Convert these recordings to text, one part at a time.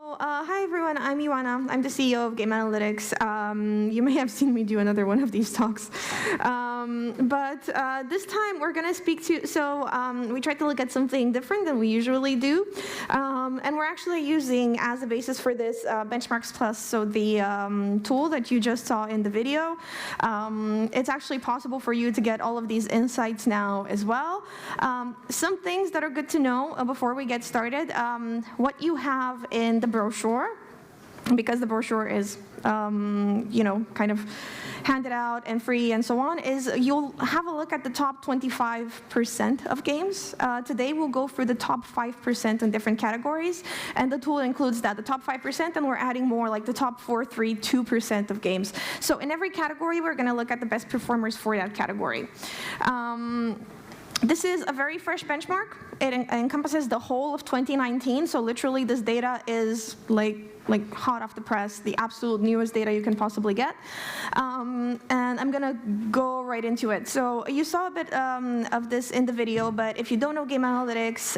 Hi everyone, I'm Ioana. I'm the CEO of GameAnalytics. You may have seen me do another one of these talks. But this time we're going to speak to, we tried to look at something different than we usually do. And we're actually using as a basis for this Benchmarks Plus, so the tool that you just saw in the video. It's actually possible for you to get all of these insights now as well. Some things that are good to know before we get started. What you have in the brochure, because the brochure is, kind of handed out and free and so on, is you'll have a look at the top 25% of games. Today we'll go through the top 5% in different categories, and the tool includes that, the top 5%, and we're adding more like the top 4, 3, 2% of games. So in every category, we're going to look at the best performers for that category. This is a very fresh benchmark. It encompasses the whole of 2019, so literally this data is like hot off the press, the absolute newest data you can possibly get. And I'm gonna go right into it. So you saw a bit of this in the video, but if you don't know GameAnalytics,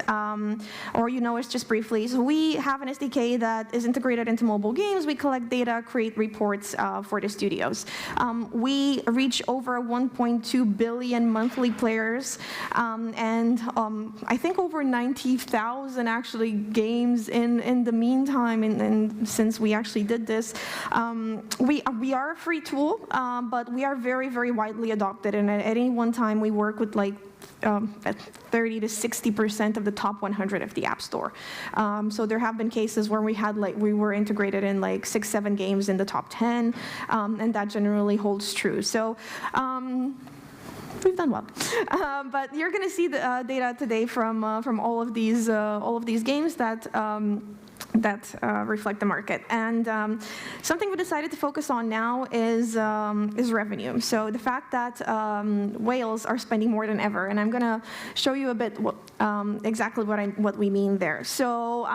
or you know us just briefly, so we have an SDK that is integrated into mobile games. We collect data, create reports for the studios. We reach over 1.2 billion monthly players, and I think over 90,000 actually games in the meantime, and since we actually did this. We are a free tool, but we are very, very widely adopted, and at any one time we work with like 30 to 60% of the top 100 of the App Store. So there have been cases where we were integrated in like 6, 7 games in the top 10, and that generally holds true. So we've done well, but you're going to see the data today from all of these games that reflect the market. And something we decided to focus on now is revenue. So the fact that whales are spending more than ever, and I'm going to show you a bit exactly what we mean there. So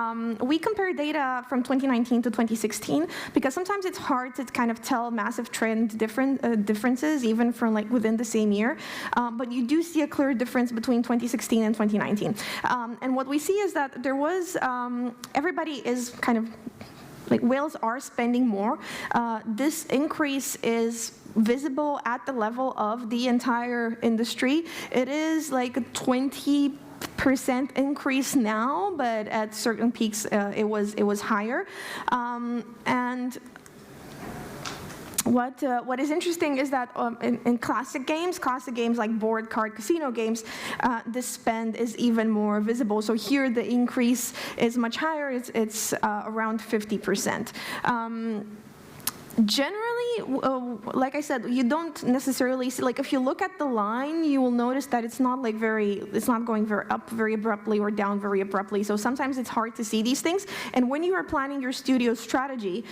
we compare data from 2019 to 2016 because sometimes it's hard to kind of tell massive trend differences even from like within the same year. But you do see a clear difference between 2016 and 2019. And what we see is that there was everybody is kind of like whales are spending more. This increase is visible at the level of the entire industry. It is like a 20% increase now, but at certain peaks it was higher. And what is interesting is that in classic games like board, card, casino games, the spend is even more visible. So here the increase is much higher. It's around 50%. Generally, like I said, you don't necessarily see, like if you look at the line, you will notice that it's not like it's not going up very abruptly or down very abruptly. So sometimes it's hard to see these things. And when you are planning your studio strategy,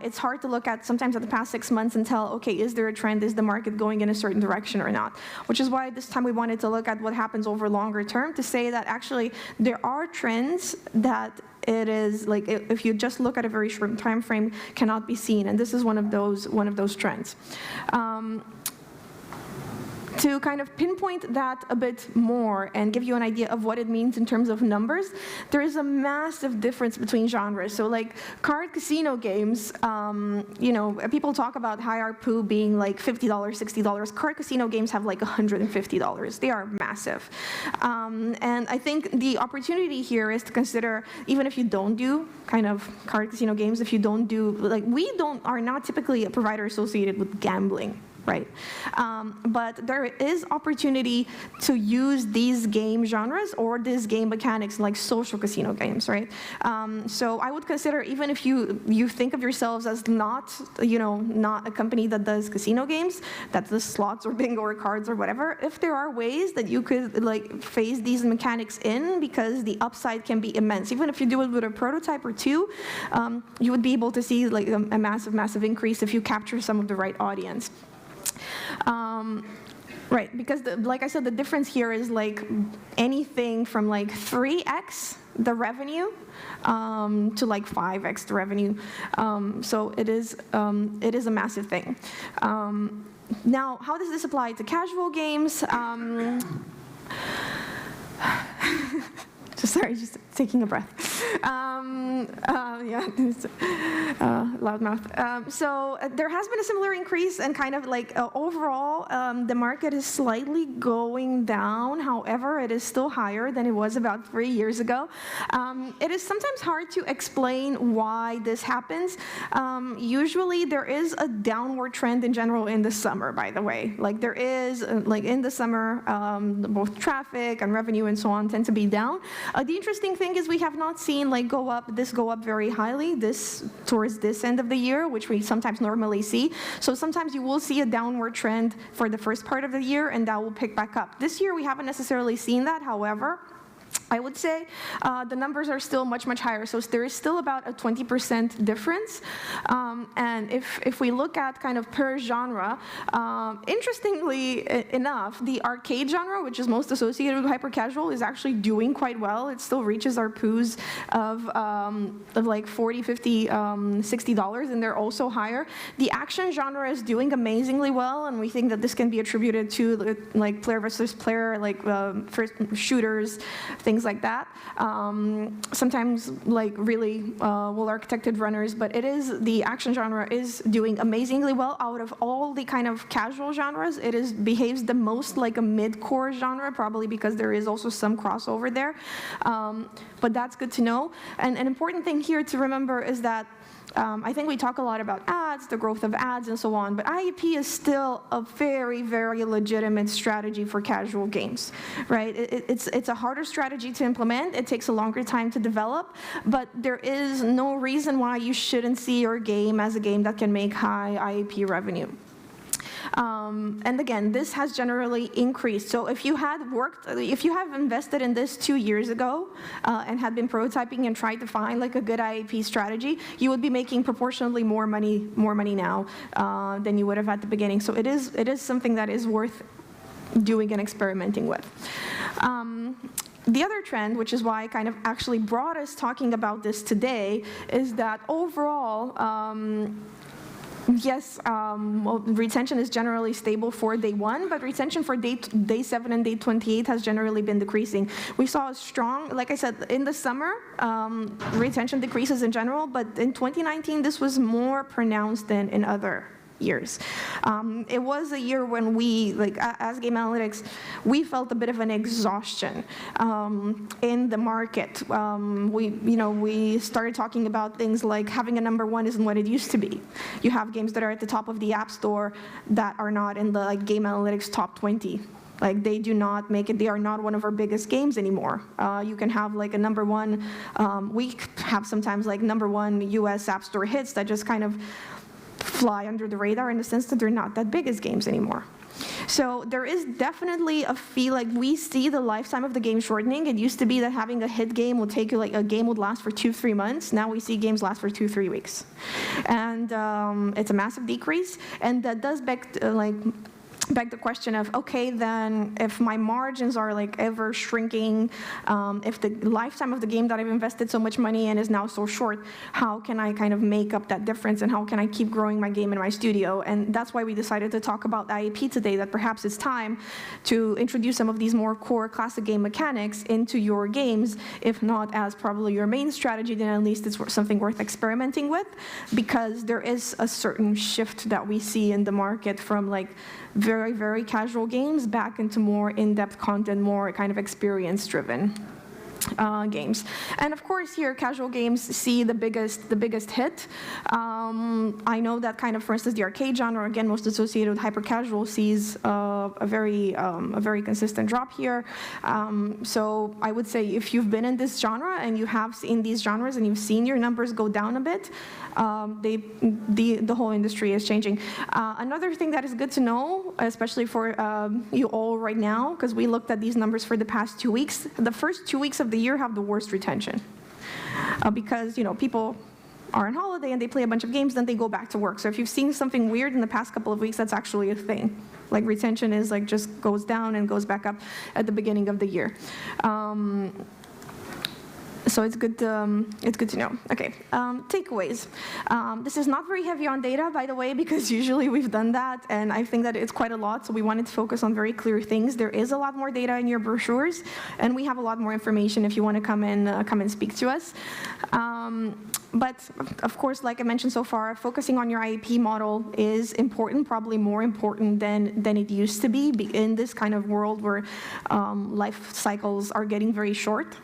it's hard to look at sometimes at the past 6 months and tell, okay, is there a trend? Is the market going in a certain direction or not? Which is why this time we wanted to look at what happens over longer term to say that actually there are trends that it is like if you just look at a very short time frame cannot be seen, and this is one of those trends. To kind of pinpoint that a bit more and give you an idea of what it means in terms of numbers, there is a massive difference between genres. So like card casino games, people talk about high ARPPU being like $50, $60. Card casino games have like $150. They are massive. And I think the opportunity here is to consider, even if you don't do kind of card casino games, if you don't do, like are not typically a provider associated with gambling. Right, but there is opportunity to use these game genres or these game mechanics like social casino games, right? So I would consider, even if you think of yourselves as not a company that does casino games, that does slots or bingo or cards or whatever, if there are ways that you could like phase these mechanics in, because the upside can be immense. Even if you do it with a prototype or two, you would be able to see like a massive increase if you capture some of the right audience. Right, because like I said, the difference here is like anything from like 3x the revenue to like 5x the revenue. So it is a massive thing. Now, how does this apply to casual games? Just taking a breath. Yeah, loudmouth. So there has been a similar increase, and kind of like overall, the market is slightly going down. However, it is still higher than it was about 3 years ago. It is sometimes hard to explain why this happens. Usually, there is a downward trend in general in the summer, by the way. Like there is, like in the summer, both traffic and revenue and so on tend to be down. The interesting thing is we have not seen like go up very highly towards this end of the year, which we sometimes normally see. So sometimes you will see a downward trend for the first part of the year, and that will pick back up. This year we haven't necessarily seen that. However, I would say the numbers are still much, much higher. So there is still about a 20% difference. And if we look at kind of per genre, interestingly enough, the arcade genre, which is most associated with hyper-casual, is actually doing quite well. It still reaches ARPPUs of like $40, $50, $60, and they're also higher. The action genre is doing amazingly well, and we think that this can be attributed to like player versus player, like first shooters, things like that. Sometimes like really well-architected runners, but the action genre is doing amazingly well. Out of all the kind of casual genres, it behaves the most like a mid-core genre, probably because there is also some crossover there. But that's good to know. And an important thing here to remember is that I think we talk a lot about ads, the growth of ads, and so on, but IAP is still a very, very legitimate strategy for casual games, right? It's a harder strategy to implement. It takes a longer time to develop, but there is no reason why you shouldn't see your game as a game that can make high IAP revenue. And again, this has generally increased. So if you have invested in this 2 years ago and had been prototyping and tried to find like a good IAP strategy, you would be making proportionally more money now than you would have at the beginning. So it is something that is worth doing and experimenting with. The other trend, which is why I kind of actually brought us talking about this today, is that overall, yes, retention is generally stable for day 1, but retention for day 7 and day 28 has generally been decreasing. We saw a strong, like I said, in the summer, retention decreases in general, but in 2019, this was more pronounced than in other years. It was a year when we, like as GameAnalytics, we felt a bit of an exhaustion in the market. We started talking about things like having a number 1 isn't what it used to be. You have games that are at the top of the App Store that are not in the like GameAnalytics top 20. Like they do not make it, they are not one of our biggest games anymore. You can have like a number 1, we have sometimes like number 1 US App Store hits that just kind of fly under the radar in the sense that they're not that big as games anymore. So there is definitely a feel like we see the lifetime of the game shortening. It used to be that having a hit game would take you like a game would last for 2-3 months. Now we see games last for 2-3 weeks. And it's a massive decrease, and that does beg the question of, okay, then if my margins are like ever shrinking, if the lifetime of the game that I've invested so much money in is now so short, how can I kind of make up that difference, and how can I keep growing my game in my studio? And that's why we decided to talk about IAP today, that perhaps it's time to introduce some of these more core classic game mechanics into your games, if not as probably your main strategy, then at least it's something worth experimenting with, because there is a certain shift that we see in the market from like very, very casual games back into more in-depth content, more kind of experience-driven games. And of course here, casual games see the biggest hit. I know that kind of, for instance, the arcade genre, again, most associated with hyper-casual, sees a very consistent drop here. So I would say if you've been in this genre and you have seen these genres and you've seen your numbers go down a bit, the whole industry is changing. Another thing that is good to know, especially for you all right now, because we looked at these numbers for the past 2 weeks, the first 2 weeks of the year have the worst retention. Because people are on holiday and they play a bunch of games, then they go back to work. So if you've seen something weird in the past couple of weeks, that's actually a thing. Like retention is like just goes down and goes back up at the beginning of the year. So it's good to know. Okay, takeaways. This is not very heavy on data, by the way, because usually we've done that, and I think that it's quite a lot, so we wanted to focus on very clear things. There is a lot more data in your brochures, and we have a lot more information if you want to come and speak to us. But of course, like I mentioned so far, focusing on your IAP model is important, probably more important than it used to be in this kind of world where life cycles are getting very short.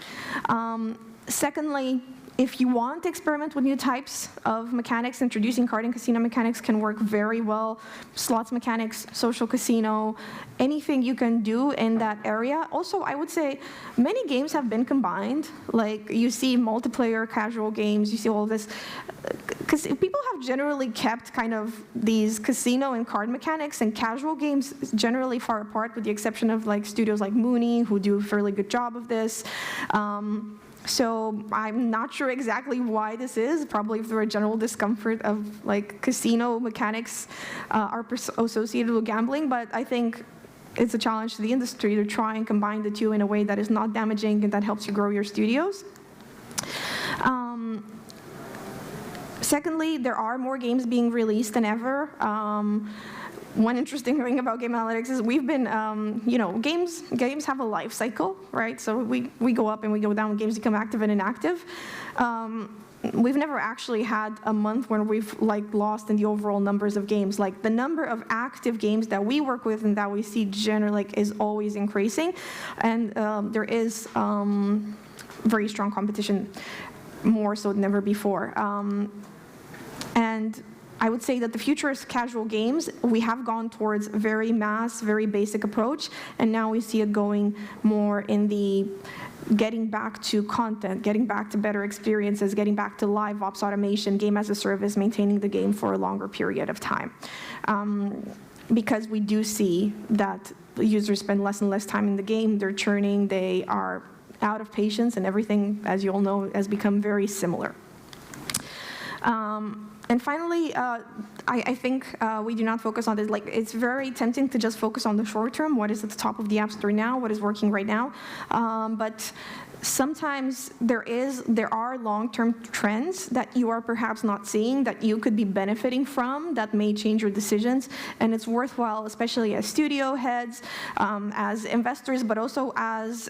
Secondly, if you want to experiment with new types of mechanics, introducing card and casino mechanics can work very well. Slots mechanics, social casino, anything you can do in that area. Also, I would say many games have been combined. Like you see multiplayer casual games, you see all this. Because people have generally kept kind of these casino and card mechanics and casual games generally far apart, with the exception of like studios like Mooney, who do a fairly good job of this. So I'm not sure exactly why this is, probably through a general discomfort of like casino mechanics are associated with gambling, but I think it's a challenge to the industry to try and combine the two in a way that is not damaging and that helps you grow your studios. Secondly, there are more games being released than ever. One interesting thing about GameAnalytics is we've been, games have a life cycle, right? So we go up and we go down, games become active and inactive. We've never actually had a month where we've like lost in the overall numbers of games. Like the number of active games that we work with and that we see generally is always increasing, and there is very strong competition, more so than ever before. And I would say that the future is casual games. We have gone towards very mass, very basic approach, and now we see it going more in the getting back to content, getting back to better experiences, getting back to live ops automation, game as a service, maintaining the game for a longer period of time. Because we do see that users spend less and less time in the game, they're churning, they are out of patience, and everything, as you all know, has become very similar. And finally, I think we do not focus on this. Like, it's very tempting to just focus on the short term. What is at the top of the App Store now? What is working right now? But sometimes there are long-term trends that you are perhaps not seeing that you could be benefiting from that may change your decisions, and it's worthwhile, especially as studio heads, as investors, but also as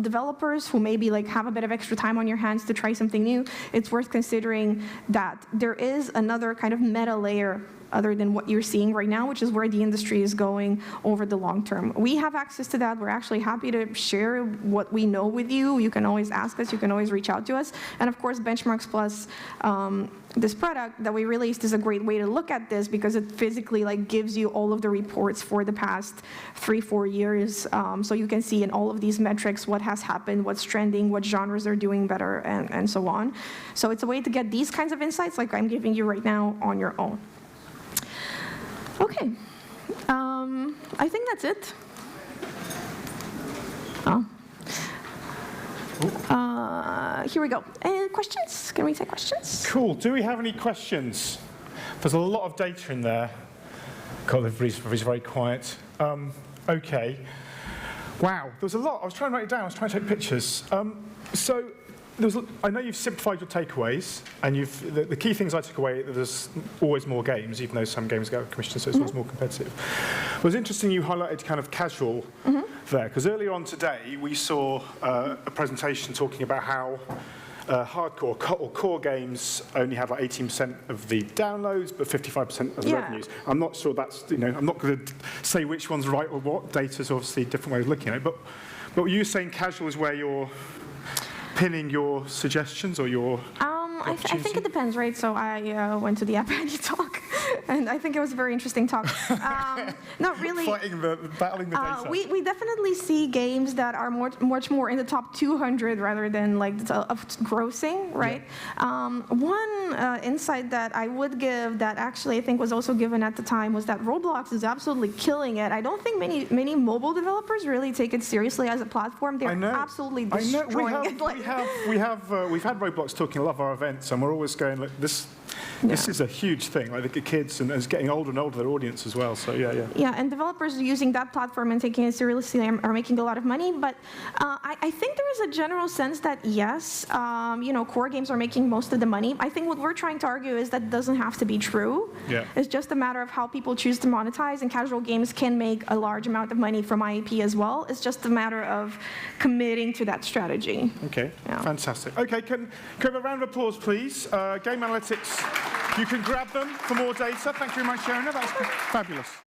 developers who maybe like have a bit of extra time on your hands to try something new. It's worth considering that there is another kind of meta layer other than what you're seeing right now, which is where the industry is going over the long term. We have access to that. We're actually happy to share what we know with you. You can always ask us. You can always reach out to us. And of course, Benchmarks Plus, this product that we released, is a great way to look at this because it physically like gives you all of the reports for the past 3-4 years. So you can see in all of these metrics what has happened, what's trending, what genres are doing better, and so on. So it's a way to get these kinds of insights like I'm giving you right now on your own. Okay, I think that's it. Here we go. Questions? Can we take questions? Cool. Do we have any questions? There's a lot of data in there. God, everybody's very quiet. Okay. Wow, there was a lot. I was trying to write it down. I was trying to take pictures. I know you've simplified your takeaways, and the key things I took away, that there's always more games, even though some games go out of commission, so it's always more competitive. It was interesting you highlighted kind of casual there, because earlier on today we saw a presentation talking about how hardcore or core games only have like 18% of the downloads, but 55% of the revenues. I'm not sure that's, I'm not going to say which one's right or what. Data's obviously a different way of looking at it, but you're saying casual is where you're pinning your suggestions or your I think it depends, right? So I went to the AppAni talk, and I think it was a very interesting talk. Not really. Battling the data. We definitely see games that are much more in the top 200 rather than like of grossing, right? Yeah. One insight that I would give that actually I think was also given at the time was that Roblox is absolutely killing it. I don't think many mobile developers really take it seriously as a platform. They're absolutely destroying it. We've had Roblox talking a lot of our events, and we're always going, look, this This is a huge thing. Like the kids, and it's getting older and older, their audience as well. So yeah. Yeah, and developers using that platform and taking it seriously are making a lot of money. But I think there is a general sense that yes, core games are making most of the money. I think what we're trying to argue is that doesn't have to be true. Yeah. It's just a matter of how people choose to monetize, and casual games can make a large amount of money from IAP as well. It's just a matter of committing to that strategy. Okay, fantastic. Okay, can we have a round of applause, please? GameAnalytics, you can grab them for more data. Thank you very much, Shona. That's fabulous.